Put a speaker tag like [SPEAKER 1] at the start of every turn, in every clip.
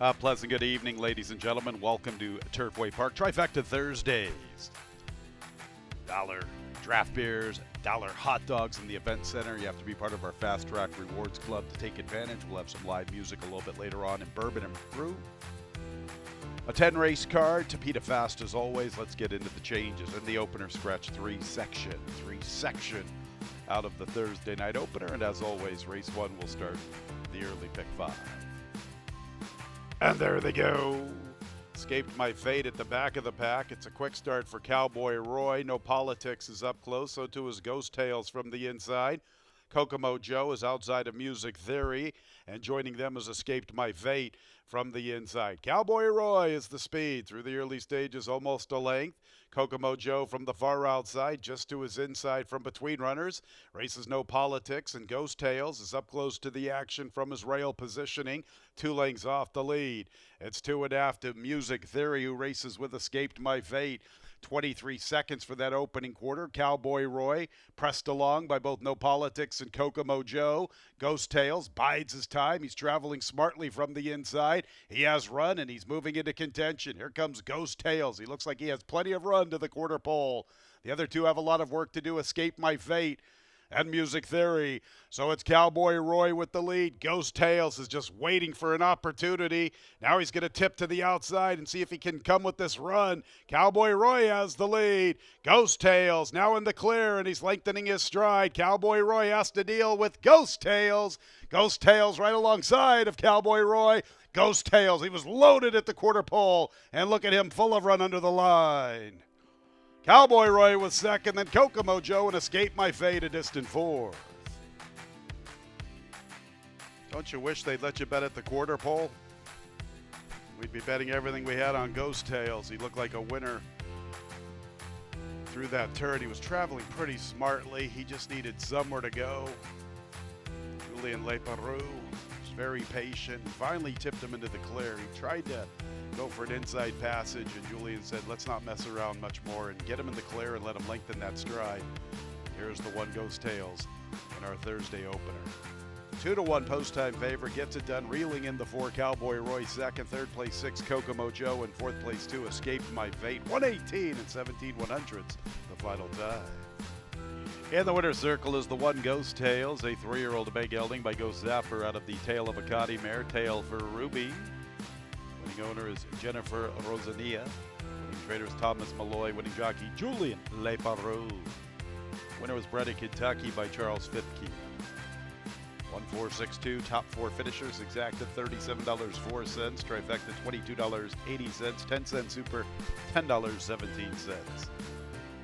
[SPEAKER 1] Pleasant good evening, ladies and gentlemen. Welcome to Turfway Park. Trifecta Thursdays. Dollar draft beers, dollar hot dogs in the event center. You have to be part of our Fast Track Rewards Club to take advantage. We'll have some live music a little bit later on in Bourbon and Brew. A 10 race card, Tapeta Fast as always. Let's get into the changes. In the opener, scratch three section out of the Thursday night opener. And as always, race one will start the early pick 5. And there they go. Escaped my fate at the back of the pack. It's a quick start for Cowboy Roy. No Politics is up close, so too is Ghost Tales from the inside. Kokomo Joe is outside of Music Theory, and joining them is Escaped My Fate from the inside. Cowboy Roy is the speed through the early stages, almost a length. Kokomo Joe from the far outside, just to his inside from between runners. Races No Politics, and Ghost Tales is up close to the action from his rail positioning, 2 lengths off the lead. It's 2.5 to Music Theory, who races with Escaped My Fate. 23 seconds for that opening quarter. Cowboy Roy pressed along by both No Politics and Kokomo Joe. Ghost Tales bides his time. He's traveling smartly from the inside. He has run, and he's moving into contention. Here comes Ghost Tales. He looks like he has plenty of run to the quarter pole. The other two have a lot of work to do. Escape My Fate and Music Theory. So it's Cowboy Roy with the lead. Ghost Tales is just waiting for an opportunity. Now he's going to tip to the outside and see if he can come with this run. Cowboy Roy has the lead. Ghost Tales now in the clear, and he's lengthening his stride. Cowboy Roy has to deal with Ghost Tales. Ghost Tales right alongside of Cowboy Roy. Ghost Tales, he was loaded at the quarter pole, and look at him, full of run under the line. Cowboy Roy was second, then Kokomo Joe and Escape My Fate a distant 4th. Don't you wish they'd let you bet at the quarter pole? We'd be betting everything we had on Ghost Tales. He looked like a winner through that turn. He was traveling pretty smartly. He just needed somewhere to go. Julien Leparoux was very patient. Finally tipped him into the clear. He tried to go for an inside passage, and Julien said, let's not mess around much more and get him in the clear and let him lengthen that stride. Here's the one Ghost Tales in our Thursday opener. 2-1 post-time favorite, gets it done, reeling in the 4, Cowboy Roy second, third place 6, Kokomo Joe, and fourth place 2, Escaped My Fate, 118 and 17/100ths, the final time. In the winner's circle is the one Ghost Tales, a 3-year-old big gelding by Ghost Zapper out of the Tail of a Cotty mare, Tail for Ruby. Winning owner is Jennifer Rosania. Winning trader is Thomas Malloy. Winning jockey Julien Leparoux. Winner was bred in Kentucky by Charles Fitke. 1462, top 4 finishers, exacta $37.04, trifecta $22.80, 10-cent super, $10.17.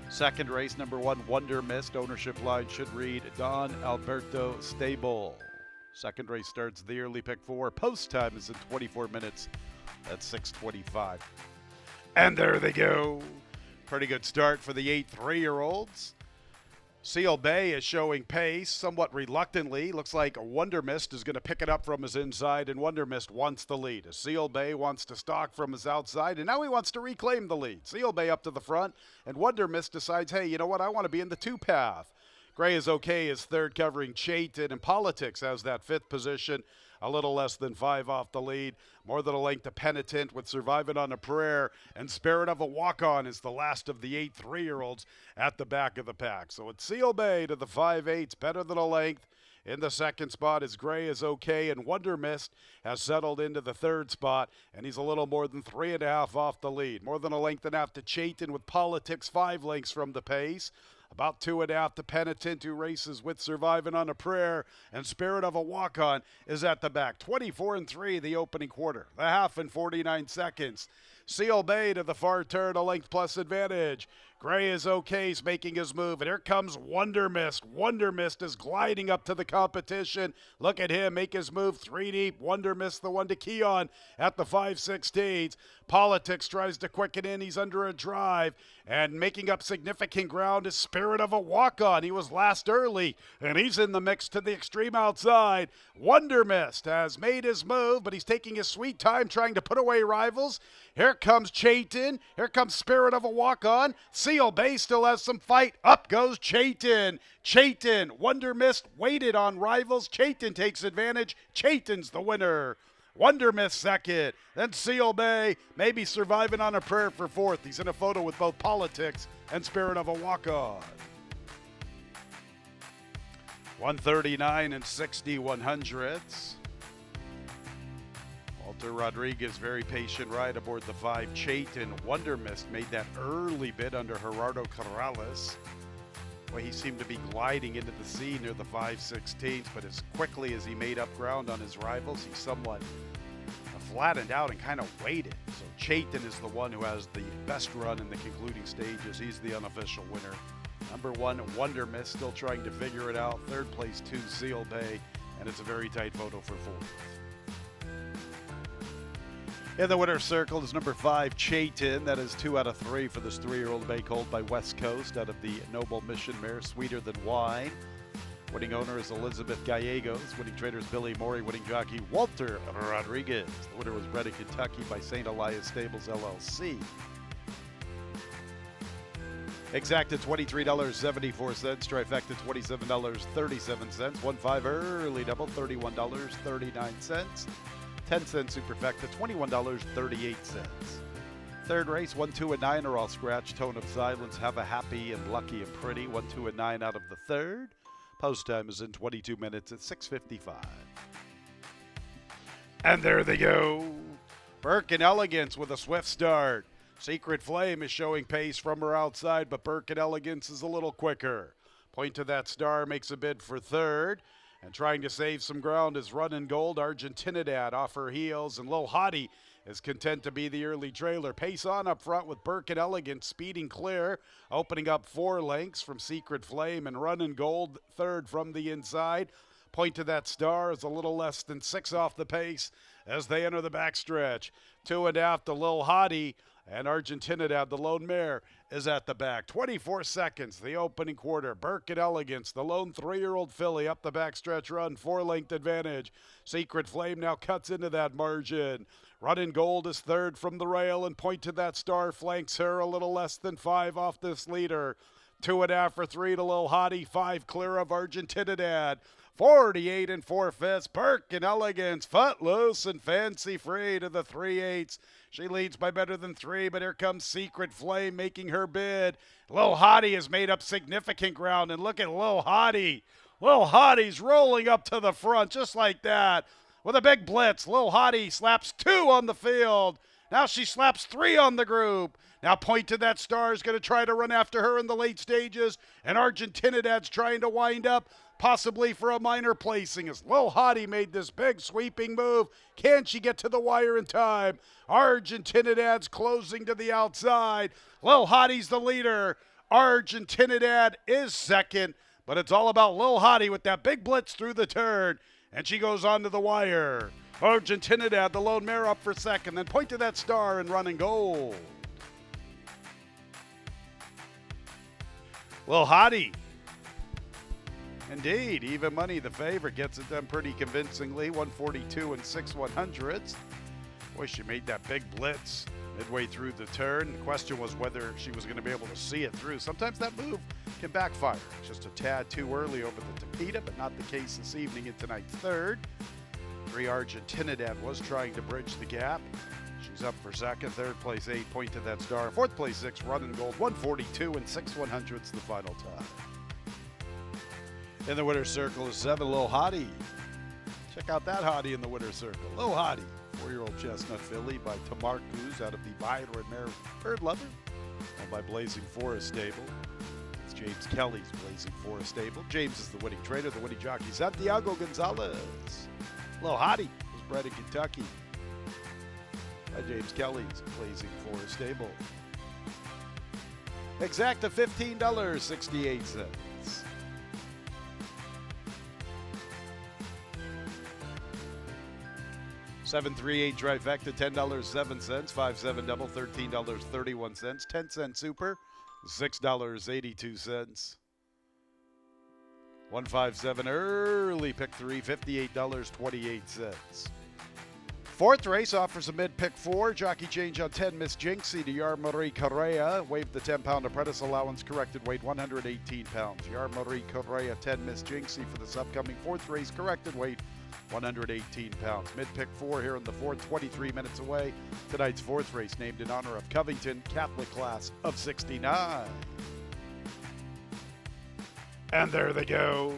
[SPEAKER 1] Second race, number 1, Wonder Mist. Ownership line should read Don Alberto Stable. Second race starts the early pick 4. Post time is in 24 minutes. That's 6:25. And there they go. Pretty good start for the 8 3-year-olds. Seal Bay is showing pace somewhat reluctantly. Looks like Wonder Mist is going to pick it up from his inside, and Wonder Mist wants the lead. Seal Bay wants to stalk from his outside, and now he wants to reclaim the lead. Seal Bay up to the front, and Wonder Mist decides, hey, you know what? I want to be in the 2 path. Gray is okay is third, covering Chaitin, and Politics has that 5th position. A little less than 5 off the lead. More than a length to Penitent with Surviving on a Prayer. And Spirit of a Walk-On is the last of the 8 3-year-olds at the back of the pack. So it's Seal Bay to the 5/8s, better than a length. In the second spot is Gray is okay, and Wonder Mist has settled into the 3rd spot, and he's a little more than 3.5 off the lead. More than a length and a half to Chaitin with Politics, 5 lengths from the pace. About 2.5 to Penitent, who races with Surviving on a Prayer, and Spirit of a Walk-On is at the back. 24-3 the opening quarter. The half in 49 seconds. Seal Bay to the far turn, a length plus advantage. Gray is okay, he's making his move, and here comes Wonder Mist. Wonder Mist is gliding up to the competition. Look at him make his move 3 deep. Wonder Mist, the one to key on at the 5/16. Politics tries to quicken in. He's under a drive, and making up significant ground is Spirit of a Walk-On. He was last early, and he's in the mix to the extreme outside. Wonder Mist has made his move, but he's taking his sweet time trying to put away rivals. Here comes Chaitin. Here comes Spirit of a Walk-On. Seal Bay still has some fight. Up goes Chaitin. Chaitin, Wonder Mist waited on rivals. Chaitin takes advantage. Chaitin's the winner. Wonder Miss second. Then Seal Bay, maybe surviving on a prayer for fourth. He's in a photo with both Politics and Spirit of a Walk-On. 139 and 60/100ths. Walter Rodriguez, very patient ride aboard the 5. Chayton. Wonder Mist made that early bid under Gerardo Corrales. Boy, he seemed to be gliding into the sea near the 5/16, but as quickly as he made up ground on his rivals, he somewhat flattened out and kind of waited. So Chayton is the one who has the best run in the concluding stages. He's the unofficial winner. Number 1, Wonder Mist, still trying to figure it out. Third place, 2, Seal Bay, and it's a very tight photo for fourth. In the winner's circle is number 5, Chayton. That is 2 out of 3 for this 3-year-old bay colt by West Coast out of the Noble Mission mare, Sweeter Than Wine. Winning owner is Elizabeth Gallegos. Winning trainer is Billy Morey. Winning jockey Walter Rodriguez. The winner was bred in Kentucky by St. Elias Stables, LLC. Exacta $23.74. Trifecta $27.37. 1-5 early double $31.39. 10-cent superfecta $21.38. Third race, 1, 2, and 9 are all scratch. Tone of Silence, Have a Happy, and Lucky and Pretty. 1, 2, and 9 out of the third. Post time is in 22 minutes at 6:55. And there they go. Burke and Elegance with a swift start. Secret Flame is showing pace from her outside, but Burke and Elegance is a little quicker. Point to That Star makes a bid for third. And trying to save some ground is Runnin' Gold, Argentinidad off her heels, and Lil Hottie is content to be the early trailer. Pace on up front with Burke and Elegance speeding clear, opening up 4 lengths from Secret Flame, and Runnin' Gold third from the inside. Point to That Star is a little less than 6 off the pace as they enter the backstretch. 2.5 to Lil Hottie, and Argentinidad, the lone mare, is at the back. 24 seconds, the opening quarter. Burke and Elegance, the lone 3-year-old filly, up the backstretch run, 4-length advantage. Secret Flame now cuts into that margin. Runnin' Gold is third from the rail, and Point to That Star flanks her a little less than 5 off this leader. 2.5 for 3 to Lil Hottie, 5 clear of Argentinidad. 48 and 4/5. Burke and Elegance, Footloose and Fancy Free to the 3/8. She leads by better than 3, but here comes Secret Flame making her bid. Lil Hottie has made up significant ground, and look at Lil Hottie. Lil Hottie's rolling up to the front just like that. With a big blitz, Lil Hottie slaps 2 on the field. Now she slaps 3 on the group. Now Point to That Star is going to try to run after her in the late stages, and Argentinidad's trying to wind up, possibly for a minor placing, as Lil Hottie made this big sweeping move. Can she get to the wire in time? Argentinidad's closing to the outside. Lil Hottie's the leader. Argentinidad is second, but it's all about Lil Hottie with that big blitz through the turn, and she goes on to the wire. Argentinidad, the lone mare, up for second, then Point to That Star and Runnin' Gold. Lil Hottie. Indeed, even money, the favorite, gets it done pretty convincingly. 142 and 6/100ths. Boy, she made that big blitz midway through the turn. The question was whether she was going to be able to see it through. Sometimes that move can backfire. Just a tad too early over the Tapeta, but not the case this evening in tonight's third. 3 Argentinidad was trying to bridge the gap. She's up for second. Third place, 8, Point to That Star. Fourth place, 6, Runnin' Gold. 142 and 6/100ths the final time. In the winner's circle is 7, Lil Hottie. Check out that Hottie in the winner's circle. Lil Hottie, 4-year-old chestnut filly by Tamar Cruz out of the Byron Mare Bird Lover, owned by Blazing Forest Stable. It's James Kelly's Blazing Forest Stable. James is the winning trainer. The winning jockey, Santiago Gonzalez. Lil Hottie was bred in Kentucky by James Kelly's Blazing Forest Stable. Exacta $15.68. 738 trifecta, $10.07. 5-7 double, $13.31. 10-cent super, $6.82. 157 early pick 3, $58.28. Fourth race offers a mid-pick 4. Jockey change on 10, Miss Jinxie to Yar Marie Correa. Waived the 10-pound apprentice allowance, corrected weight 118 pounds. Yar Marie Correa, 10, Miss Jinxie for this upcoming fourth race, corrected weight 118 pounds. Mid-pick 4 here in the fourth, 23 minutes away. Tonight's fourth race named in honor of Covington, Catholic class of 69. And there they go.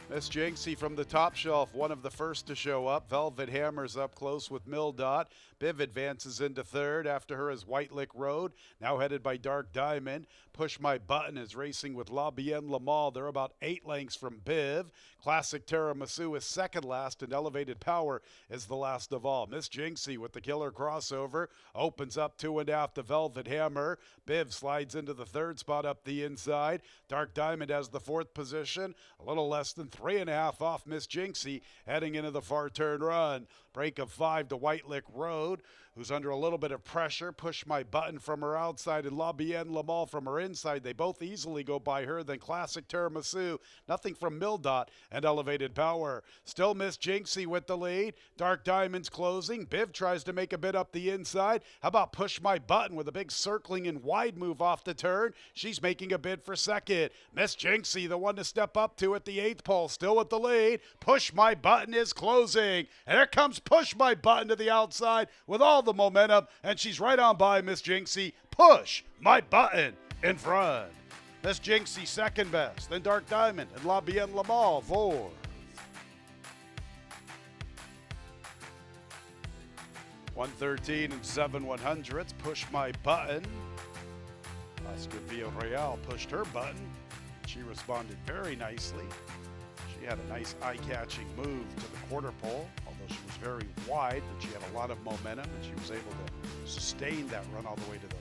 [SPEAKER 1] Miss Jinxie from the top shelf, one of the first to show up. Velvet Hammers up close with Mildot. Biv advances into third. After her is White Lick Road, now headed by Dark Diamond. Push My Button is racing with La Bienne Lamal. They're about 8 lengths from Biv. Classic Tiramisu is second last, and Elevated Power is the last of all. Miss Jinxie with the killer crossover opens up 2.5 to Velvet Hammer. Biv slides into the third spot up the inside. Dark Diamond has the fourth position, a little less than 3.5 off Miss Jinxie, heading into the far turn run. Break of 5 to White Lick Road, who's under a little bit of pressure. Push My Button from her outside and La Bienne Lamal from her inside. They both easily go by her. Then Classic Tiramisu, nothing from Mildot and Elevated Power. Still Miss Jinxie with the lead. Dark Diamond's closing. Biv tries to make a bit up the inside. How about Push My Button with a big circling and wide move off the turn? She's making a bid for second. Miss Jinxie, the one to step up to at the 8th pole, still with the lead. Push My Button is closing. And here comes Push My Button to the outside with all the momentum, and she's right on by Miss Jinxie. Push My Button in front. Miss Jinxie second best, then Dark Diamond and La Bienne Lamal fourth. 113 and 7/100ths. Push My Button. Oscar Villarreal pushed her button. She responded very nicely. She had a nice eye-catching move to the quarter pole, although she was very wide, but she had a lot of momentum, and she was able to sustain that run all the way to the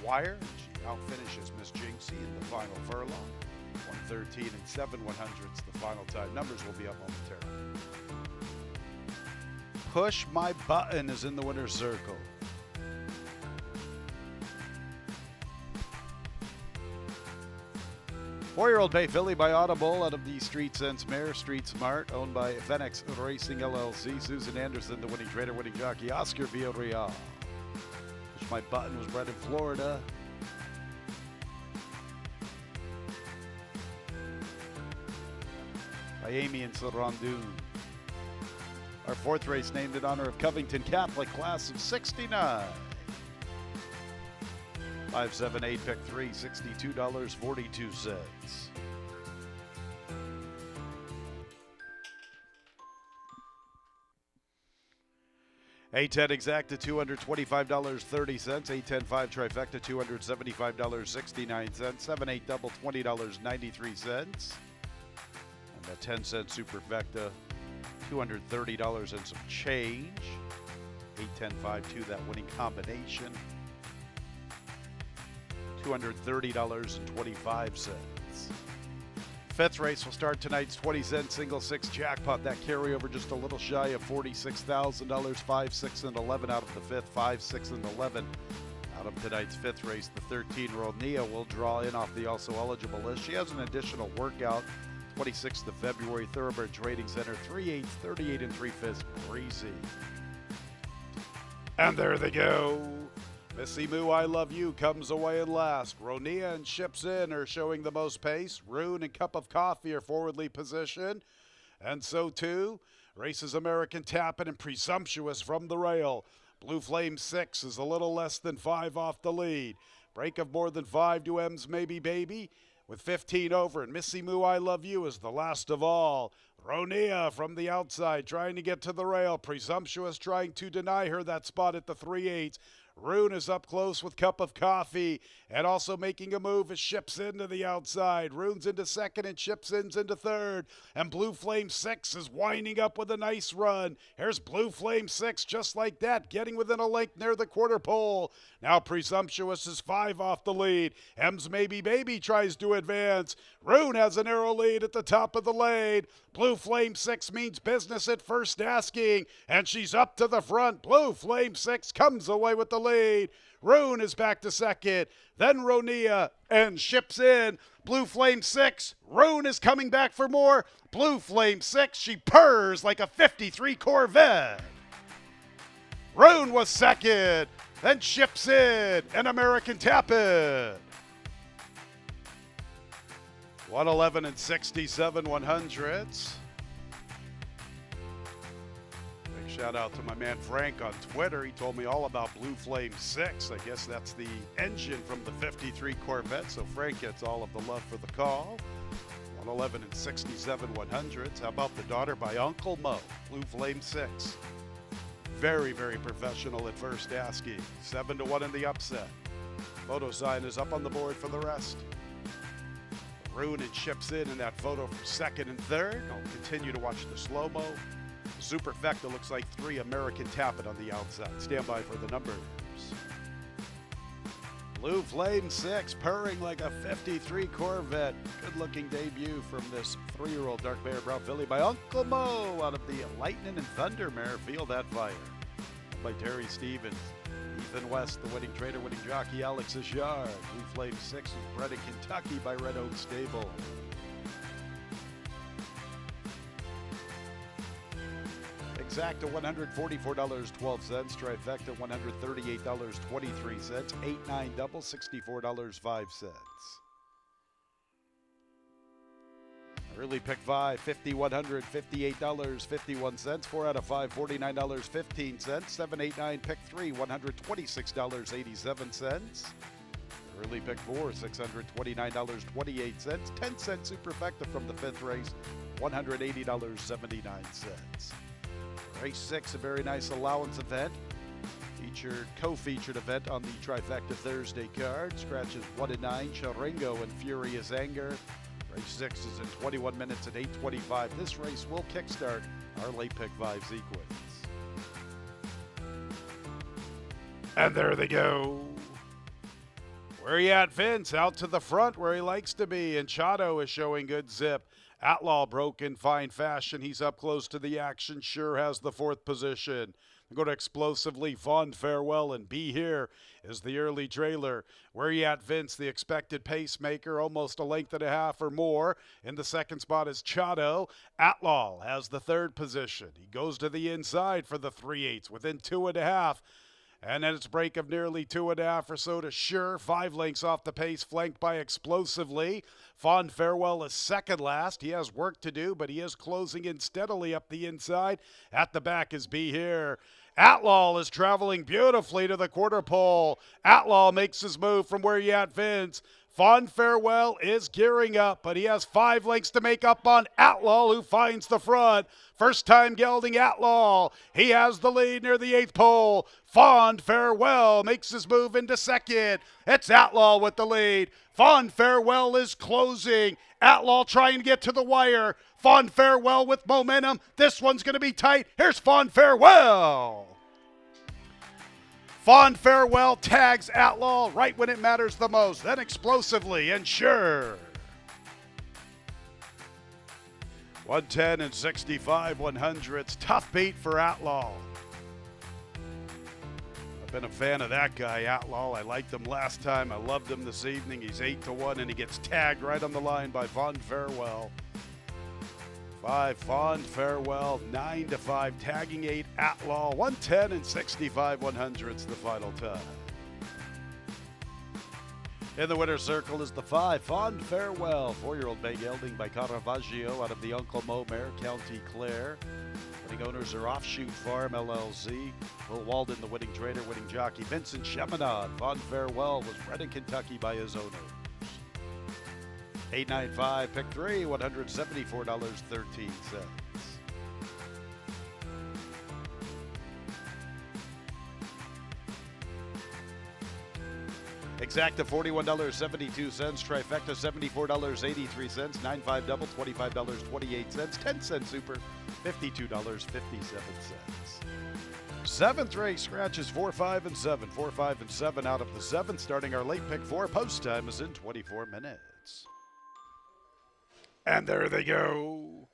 [SPEAKER 1] wire. She outfinishes Miss Jinxie in the final furlong. 113 and 7/100ths, the final time. Numbers will be up momentarily. Push My Button is in the winner's circle. Four-year-old Bay Filly by Audible out of the Street Sense mare, Street Smart, owned by Phoenix Racing LLC. Susan Anderson, the winning trainer, winning jockey, Oscar Villarreal. Push My Button was bred in Florida. By Amy and Sarandon. Our fourth race named in honor of Covington Catholic class of 69. 578 pick 3, $62.42. A10 exacta $225.30. A10 5 trifecta $275.69. 7/8 double $20.93. And the 10-cent superfecta $230 and some change. A10 5 2, that winning combination. $230.25. Fifth race will start tonight's 20-cent single six jackpot. That carryover just a little shy of $46,000. 5, 6, and 11 out of the fifth. 5, 6, and 11 out of tonight's fifth race. The 13-year-old Nia will draw in off the also eligible list. She has an additional workout. 26th of February, Thoroughbred Trading Center. 3/8, 38 and 3/5 breezy. And there they go. Missy Moo, I Love You comes away in last. Ronia and Ships In are showing the most pace. Rune and Cup of Coffee are forwardly positioned. And so too, Races American Tappin' and Presumptuous from the rail. Blue Flame 6 is a little less than 5 off the lead. Break of more than 5 to M's Maybe Baby with 15 over. And Missy Moo, I Love You is the last of all. Ronia from the outside trying to get to the rail. Presumptuous trying to deny her that spot at the 3/8. Rune is up close with Cup of Coffee, and also making a move as Ships into the outside. Rune's into second and Ships In's into third, and Blue Flame 6 is winding up with a nice run. Here's Blue Flame 6 just like that, getting within a length near the quarter pole. Now Presumptuous is 5 off the lead. M's Maybe Baby tries to advance. Rune has a narrow lead at the top of the lane. Blue Flame 6 means business at first asking, and she's up to the front. Blue Flame 6 comes away with the lead. Rune is back to second. Then Ronia and Ships In. Blue Flame 6. Rune is coming back for more. Blue Flame 6. She purrs like a 53 Corvette. Rune was second. Then Ships In and American Tappin'. 111 and 67/100ths. Shout out to my man Frank on Twitter. He told me all about Blue Flame 6. I guess that's the engine from the 53 Corvette. So Frank gets all of the love for the call. 111 and 67 100s. How about the daughter by Uncle Mo? Blue Flame 6. Very, very professional at first asking. 7-1 in the upset. Photo sign is up on the board for the rest. Rune and chips in that photo for second and third. I'll continue to watch the slow-mo. Superfecta looks like 3 American Tappet on the outside. Stand by for the numbers. Blue Flame 6, purring like a 53 Corvette. Good-looking debut from this 3-year-old dark mare brown filly by Uncle Mo out of the Lightning and Thunder mare. Feel that fire. By Terry Stevens. Ethan West, the winning trader, winning jockey, Alex Ashard. Blue Flame 6 was bred in Kentucky by Red Oak Stable. Exacta $144.12. Trifecta $138.23. 8-9 double $64.05. Early pick 5, $5,100, $58.51. 4 out of 5, $49.15. 7, 8, 9, pick 3, $126.87. Early pick 4, $629.28. 10-cent superfecta from the 5th race, $180.79. Race 6, a very nice allowance event. Co-featured event on the Trifecta Thursday card. Scratches 1 and 9, Charingo and Furious Anger. Race 6 is in 21 minutes at 8:25. This race will kickstart our late pick 5 sequence. And there they go. Where you at, Vince? Out to the front where he likes to be. And Chato is showing good zip. Outlaw broke in fine fashion. He's up close to the action. Sure has the 4th position. Go to Explosively, Fond Farewell, and Be Here is the early trailer. Where you at, Vince? The expected pacemaker, almost a length and a half or more. In the 2nd spot is Chato. Outlaw has the 3rd position. He goes to the inside for the 3/8 within 2.5. And then it's break of nearly 2.5 or so to Sure. 5 lengths off the pace, flanked by Explosively. Fond Farewell is second last. He has work to do, but he is closing in steadily up the inside. At the back is Be Here. Outlaw is traveling beautifully to the quarter pole. Outlaw makes his move from Where you at, Vince. Fond Farewell is gearing up, but he has 5 lengths to make up on Outlaw, who finds the front. First time gelding Outlaw. He has the lead near the 8th pole. Fond Farewell makes his move into second. It's Outlaw with the lead. Fond Farewell is closing. Outlaw trying to get to the wire. Fond Farewell with momentum. This one's going to be tight. Here's Fond Farewell. Fond Farewell tags Outlaw right when it matters the most. Then Explosively and Sure. 110 and 65 100s. Tough beat for Outlaw. I've been a fan of that guy, Outlaw. I liked him last time. I loved him this evening. He's 8-1, and he gets tagged right on the line by Fond Farewell. 5, Fond Farewell, 9-5, tagging 8, Outlaw, 110 and 65 100s, the final time. In the winner's circle is the 5, Fond Farewell, 4-year-old bay gelding by Caravaggio out of the Uncle Mo mare, County Clare. Winning owners are Offshoot Farm, LLC. Will Walden, the winning trader, winning jockey. Vincent Cheminade, Fond Farewell, was bred in Kentucky by his owners. 895, pick 3, $174.13. Exacta $41.72, trifecta $74.83, 9-5 double $25.28, 10-cent super $52.57. 7th race scratches 4, 5, and 7. 4, 5, and 7 out of the 7th. Starting our late pick 4. Post time is in 24 minutes. And there they go.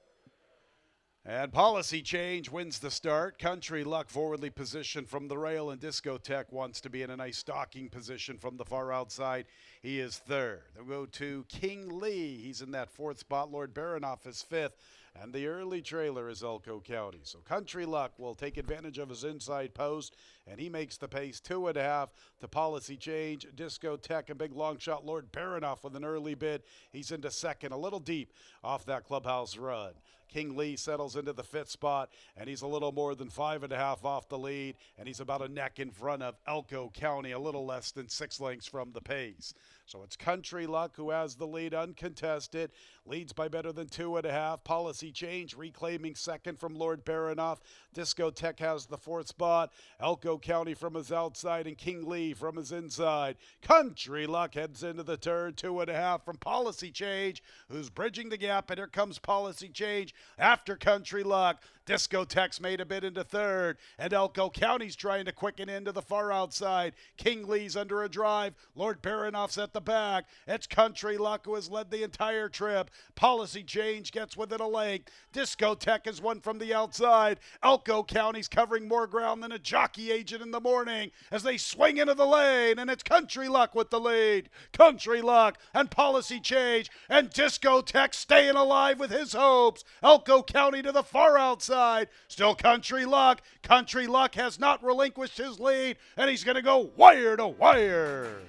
[SPEAKER 1] And Policy Change wins the start. Country Luck forwardly positioned from the rail, and Discotheque wants to be in a nice stalking position from the far outside. He is 3rd. They'll go to King Lee. He's in that 4th spot. Lord Baranoff is 5th. And the early trailer is Elko County. So Country Luck will take advantage of his inside post, and he makes the pace 2.5 to Policy Change. Discotheque and big long shot Lord Baranoff with an early bid. He's into 2nd, a little deep off that clubhouse run. King Lee settles into the 5th spot, and he's a little more than 5.5 off the lead, and he's about a neck in front of Elko County, a little less than 6 lengths from the pace. So it's Country Luck who has the lead uncontested, leads by better than 2.5. Policy Change reclaiming second from Lord Baranoff. Discotheque has the 4th spot. Elko County from his outside and King Lee from his inside. Country Luck heads into the turn, 2.5 from Policy Change, who's bridging the gap, and here comes Policy Change after Country Luck. Discotheque's made a bit into 3rd, and Elko County's trying to quicken into the far outside. King Lee's under a drive. Lord Baranoff's at the back. It's Country Luck who has led the entire trip. Policy Change gets within a length. Discotheque is one from the outside. Elko County's covering more ground than a jockey agent in the morning as they swing into the lane, and it's Country Luck with the lead. Country Luck and Policy Change, and Discotheque staying alive with his hopes. Elko County to the far outside. Still Country Luck. Country Luck has not relinquished his lead, and he's going to go wire to wire.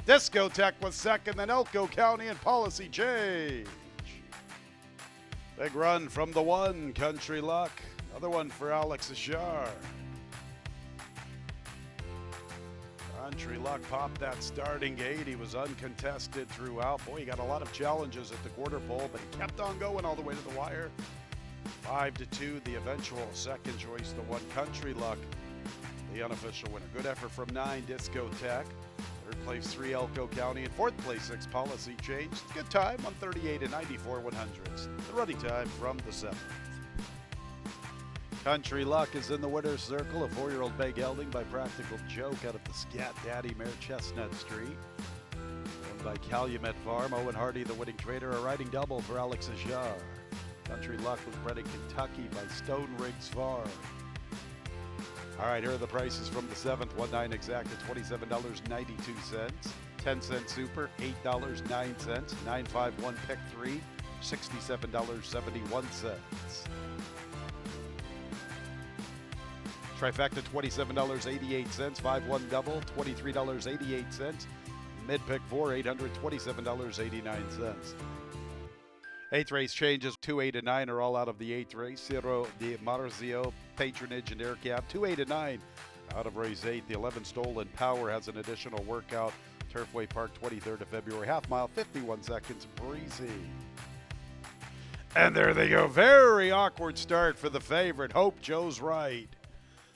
[SPEAKER 1] Discotheque was second, then Elko County and Policy Change. Big run from the 1, Country Luck. Another one for Alex Ashar. Country Luck popped that starting gate. He was uncontested throughout. Boy, he got a lot of challenges at the quarter pole, but he kept on going all the way to the wire. 5-2, the eventual second choice, the 1, Country Luck, the unofficial winner. Good effort from 9, Discotheque. 3rd place, 3, Elko County. And 4th place, 6, Policy Change. Good time on 38 and 94 100s. The running time from the 7th. Country Luck is in the winner's circle. A 4-year-old bay gelding by Practical Joke out of the Scat Daddy mare Chestnut Street. Owned by Calumet Farm. Owen Hardy, the winning trader. A riding double for Alex Ajar. Country Luck was bred in Kentucky by Stone Riggs Farm. All right, here are the prices from the 7th. 1-9 exact at $27.92. 10-cent super, $8.09. 9-5-1 pick 3, $67.71. Trifecta, $27.88. 5-1 double, $23.88. Mid pick 4, $827.89. 8th race changes, 2, 8, and 9 are all out of the 8th race. Cerro de Marzio, Patronage, and Air Cap, 2, 8, and 9 out of race 8. The 11 Stolen Power has an additional workout. Turfway Park, 23rd of February. Half mile, 51 seconds, breezy. And there they go. Very awkward start for the favorite. Hope Joe's right.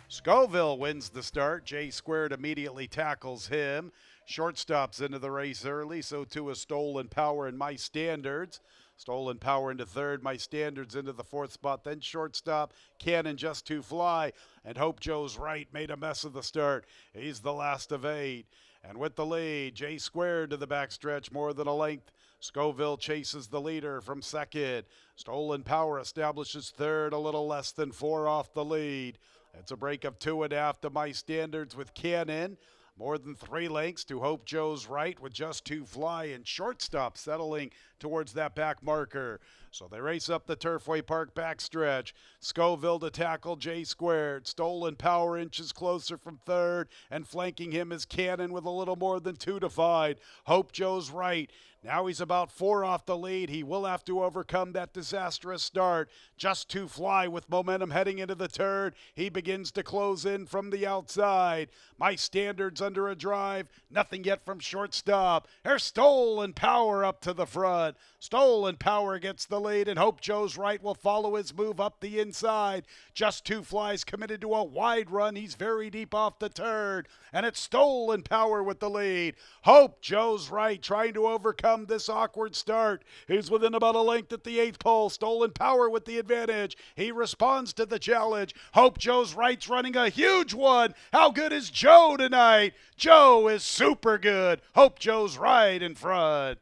[SPEAKER 1] Scoville wins the start. J Squared immediately tackles him. Shortstops into the race early, so too is Stolen Power and My Standards. Stolen Power into 3rd, My Standards into the 4th spot, then shortstop, Cannon Just to Fly, and Hope Joe's right made a mess of the start. He's the last of 8. And with the lead, J Squared to the backstretch, more than a length. Scoville chases the leader from 2nd. Stolen Power establishes 3rd, a little less than 4 off the lead. It's a break of 2.5 to My Standards with Cannon. More than 3 lengths to Hope Joe's right with Just to Fly, and shortstop settling towards that back marker. So they race up the Turfway Park backstretch. Scoville to tackle J Squared. Stolen Power inches closer from 3rd, and flanking him is Cannon with a little more than 2 to 5. Hope Joe's right. Now he's about 4 off the lead. He will have to overcome that disastrous start. Just to Fly with momentum heading into the turn. He begins to close in from the outside. My Standards under a drive. Nothing yet from shortstop. There's Stolen Power up to the front. Stolen Power gets the lead, and Hope Joe's right will follow his move up the inside. Just to Fly's committed to a wide run. He's very deep off the turn, and it's Stolen Power with the lead. Hope Joe's right trying to overcome this awkward start. He's within about a length at the 8th pole. Stolen Power with the advantage. He responds to the challenge. Hope Joe's right's running a huge one. How good is Joe tonight? Joe is super good. Hope Joe's right in front.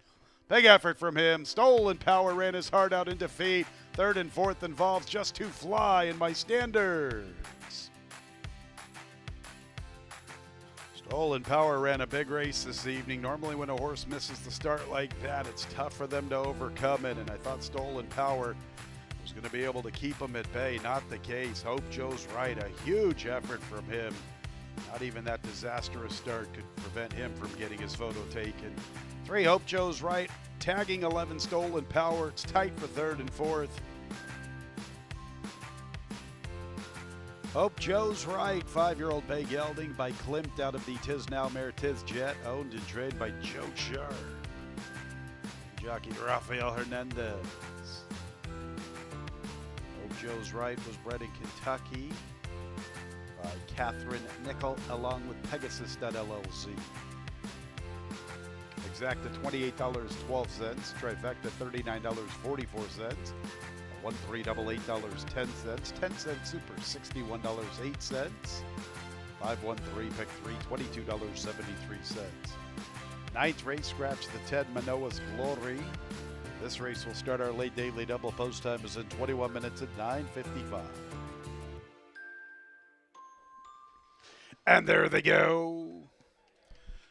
[SPEAKER 1] Big effort from him. Stolen Power ran his heart out in defeat. 3rd and 4th involves Just to Fly and My Standards. Stolen Power ran a big race this evening. Normally when a horse misses the start like that, it's tough for them to overcome it, and I thought Stolen Power was going to be able to keep him at bay. Not the case. Hope Joe's right. A huge effort from him. Not even that disastrous start could prevent him from getting his photo taken. 3, Hope Joe's right, tagging 11 Stolen Power. It's tight for 3rd and 4th. Hope Joe's right. 5-year-old Bay Gelding by Klimt out of the Tis Now Mare Tiz Jet, owned and trained by Joe Shar. Jockey Rafael Hernandez. Hope Joe's right was bred in Kentucky by Catherine Nickel along with Pegasus.LLC. Exacta $28.12, trifecta $39.44, 1-3-8-8.10, 10-cent super $61.08, 5-1-3 pick 3 $22.73. Ninth race, scratch the 10 Manoa's Glory. This race will start our late daily double. Post time is in 21 minutes at 9:55. And there they go.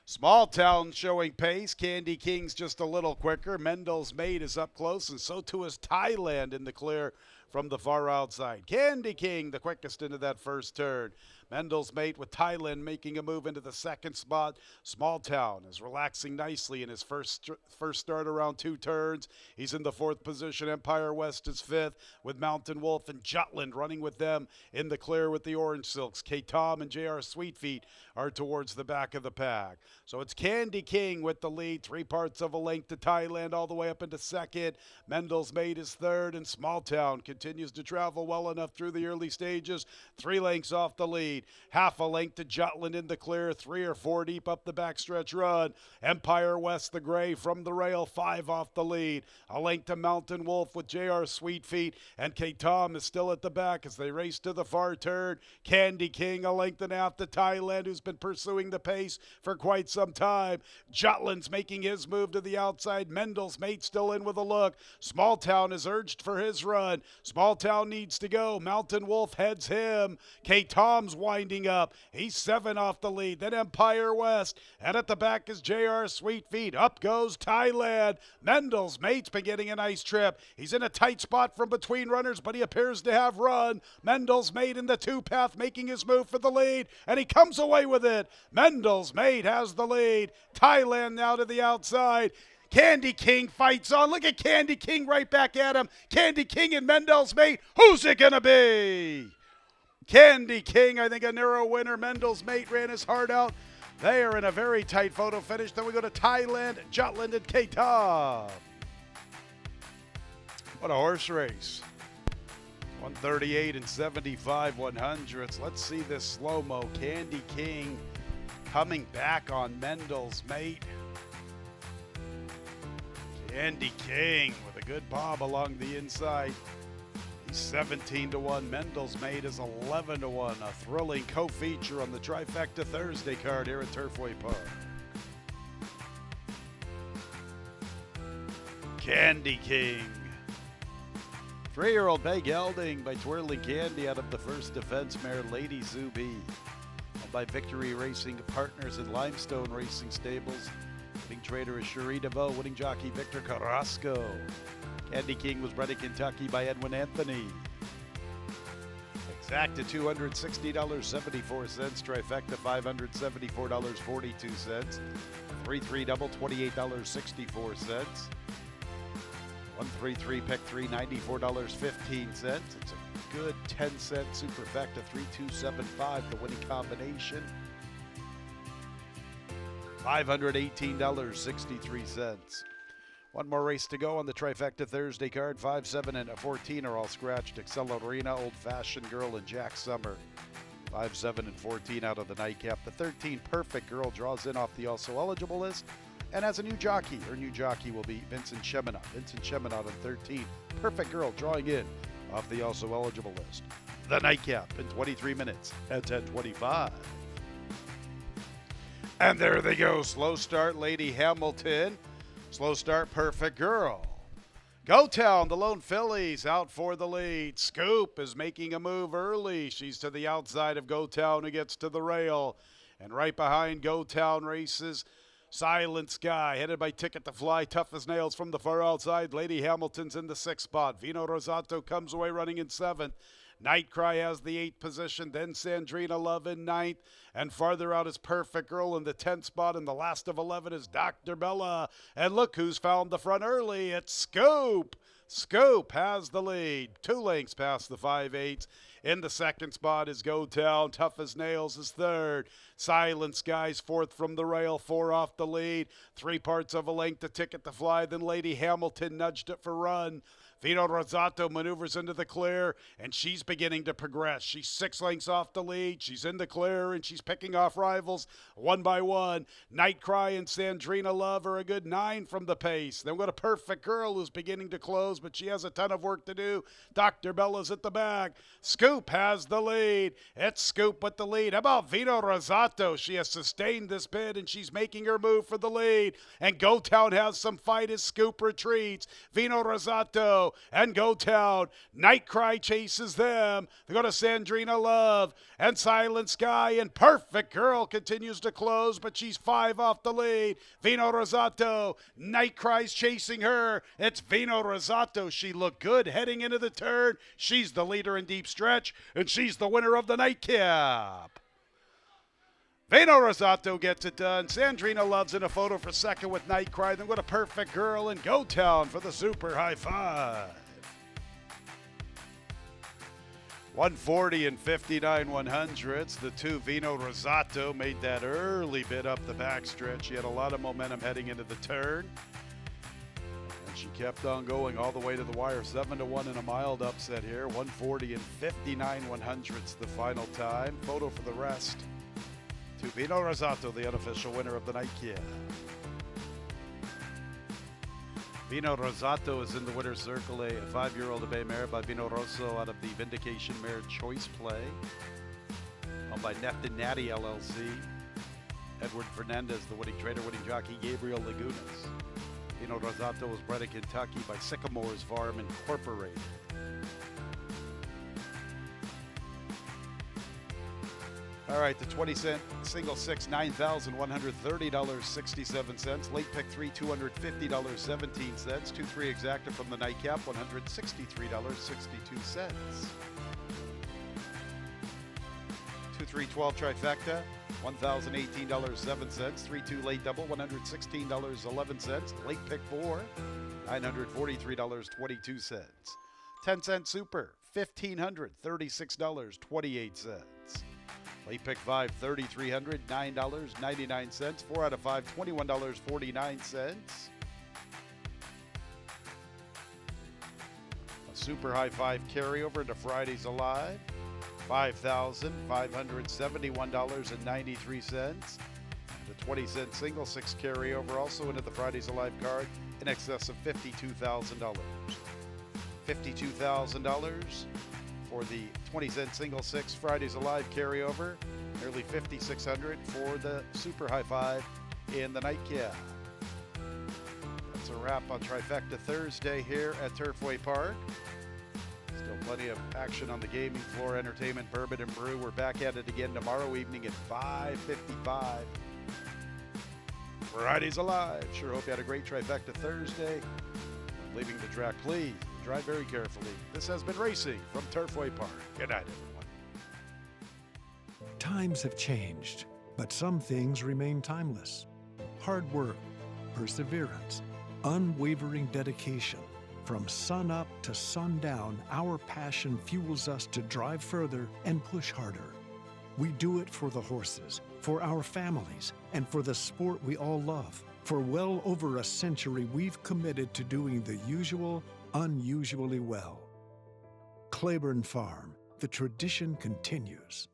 [SPEAKER 1] Small Town showing pace. Candy King's just a little quicker. Mendel's Mate is up close, and so too is Thailand in the clear from the far outside. Candy King the quickest into that first turn. Mendel's Mate with Thailand making a move into the second spot. Small Town is relaxing nicely in his first start around 2 turns. He's in the 4th position. Empire West is 5th with Mountain Wolf and Jutland running with them in the clear with the Orange Silks. K-Tom and J.R. Sweetfeet are towards the back of the pack. So it's Candy King with the lead. 3 parts of a length to Thailand all the way up into second. Mendel's Mate is 3rd, and Small Town continues to travel well enough through the early stages. 3 lengths off the lead. Half a length to Jutland in the clear. 3 or 4 deep up the backstretch run. Empire West the gray from the rail. 5 off the lead. A length to Mountain Wolf with J.R. Sweetfeet, and K-Tom is still at the back as they race to the far turn. Candy King a length and a half to Thailand, who's been pursuing the pace for quite some time. Jutland's making his move to the outside. Mendel's Mate still in with a look. Small Town is urged for his run. Small Town needs to go. Mountain Wolf heads him. K-Tom's winding up. He's 7 off the lead. Then Empire West. And at the back is J.R. Sweetfeet. Up goes Thailand. Mendel's Mate's been getting a nice trip. He's in a tight spot from between runners, but he appears to have run. Mendel's Mate in the 2-path making his move for the lead, and he comes away with it. Mendel's Mate has the lead. Thailand now to the outside. Candy King fights on. Look at Candy King right back at him. Candy King and Mendel's Mate. Who's it going to be? Candy King, I think a narrow winner. Mendel's Mate ran his heart out. They are in a very tight photo finish. Then we go to Thailand, Jutland, and K-Tom. What a horse race. 138 and 75 100ths. Let's see this slow-mo. Candy King coming back on Mendel's Mate. Candy King with a good bob along the inside. He's 17-1. Mendel's Mate is 11-1. A thrilling co-feature on the Trifecta Thursday card here at Turfway Park. Candy King. 3-year-old Bay Gelding by Twirling Candy out of the first defense mare Lady Zuby. By Victory Racing Partners and Limestone Racing Stables. Winning trader is Cherie DeVoe. Winning jockey Victor Carrasco. Candy King was bred in Kentucky by Edwin Anthony. Exacta $260.74. Trifecta $574.42. 3-3 double $28.64. 1-3-3 pick 3 $94.15. It's a good 10-cent superfecta 3275 the winning combination. $518.63. One more race to go on the Trifecta Thursday card. 5, 7, and 14 are all scratched. Accelerina, Old Fashioned Girl, and Jack Summer. 5, 7, and 14 out of the nightcap. The 13 Perfect Girl draws in off the also eligible list and has a new jockey. Her new jockey will be Vincent Cheminot. Vincent Cheminot on 13. Perfect Girl drawing in off the also eligible list. The nightcap in 23 minutes at 10:25. And there they go. Slow start, Lady Hamilton. Slow start, Perfect Girl. Go Town, the lone fillies out for the lead. Scoop is making a move early. She's to the outside of Go Town, who gets to the rail. And right behind Go Town races Silent Sky, headed by Ticket to Fly, tough as nails from the far outside. Lady Hamilton's in the 6th spot. Vino Rosato comes away running in 7th. Nightcry has the 8th position, then Sandrina Love in 9th, and farther out is Perfect Girl in the 10th spot, and the last of 11 is Dr. Bella. And look who's found the front early. It's Scoop. Scoop has the lead, 2 lengths past the 5/8. In the 2nd spot is Go Town. Tough as Nails is 3rd. Silent Skies 4th from the rail, 4 off the lead. 3 parts of a length to Ticket to Fly. Then Lady Hamilton nudged it for run. Vino Rosato maneuvers into the clear, and she's beginning to progress. She's 6 lengths off the lead. She's in the clear, and she's picking off rivals one by one. Nightcry and Sandrina Love are a good 9 from the pace. Then we've got a Perfect Girl who's beginning to close, but she has a ton of work to do. Dr. Bella's at the back. Scoop has the lead. It's Scoop with the lead. How about Vino Rosato? She has sustained this bid, and she's making her move for the lead. And Go Town has some fight as Scoop retreats. Vino Rosato and Go Town. Nightcry chases them. They go to Sandrina Love and Silent Sky, and Perfect Girl continues to close, but she's 5 off the lead. Vino Rosato. Nightcry's chasing her. It's Vino Rosato. She looked good heading into the turn. She's the leader in deep stretch, and she's the winner of the nightcap. Vino Rosato gets it done. Sandrina Love's in a photo for second with Nightcry. Then go to Perfect Girl and Go Town for the super high five. 140 and 59 100ths. The 2 Vino Rosato made that early bid up the backstretch. She had a lot of momentum heading into the turn. And she kept on going all the way to the wire. 7-1 in a mild upset here. 140 and 59 100ths the final time. Photo for the rest. To Vino Rosato, the unofficial winner of the nightcap. Vino Rosato is in the winner's circle, a 5-year-old bay mare by Vino Rosso out of the Vindication Mare Choice Play, owned by Nefton Natty LLC. Edward Fernandez, the winning trainer, winning jockey Gabriel Lagunas. Vino Rosato was bred in Kentucky by Sycamore's Farm Incorporated. All right, the 20-cent single 6, $9,130.67. Late pick 3, $250.17. 2-3 exacta from the nightcap, $163.62. 2-3-12 trifecta, $1,018.07. 3-2 late double, $116.11. Late pick 4, $943.22. 10-cent super, $1,536.28. Late pick 5, $3,300, $9.99. 4 out of 5, $21.49. A super high 5 carryover into Fridays Alive, $5,571.93. And a 20-cent single 6 carryover also into the Fridays Alive card in excess of $52,000. $52,000 for the 20-cent single 6 Fridays Alive carryover. Nearly $5,600 for the super high 5 in the nightcap. That's a wrap on Trifecta Thursday here at Turfway Park. Still plenty of action on the gaming floor, entertainment, bourbon and brew. We're back at it again tomorrow evening at 5:55. Fridays Alive. Sure hope you had a great Trifecta Thursday. Leaving the track, please drive very carefully. This has been Racing from Turfway Park. Good night, everyone.
[SPEAKER 2] Times have changed, but some things remain timeless. Hard work, perseverance, unwavering dedication. From sun up to sundown, our passion fuels us to drive further and push harder. We do it for the horses, for our families, and for the sport we all love. For well over a century, we've committed to doing the usual unusually well. Claiborne Farm, the tradition continues.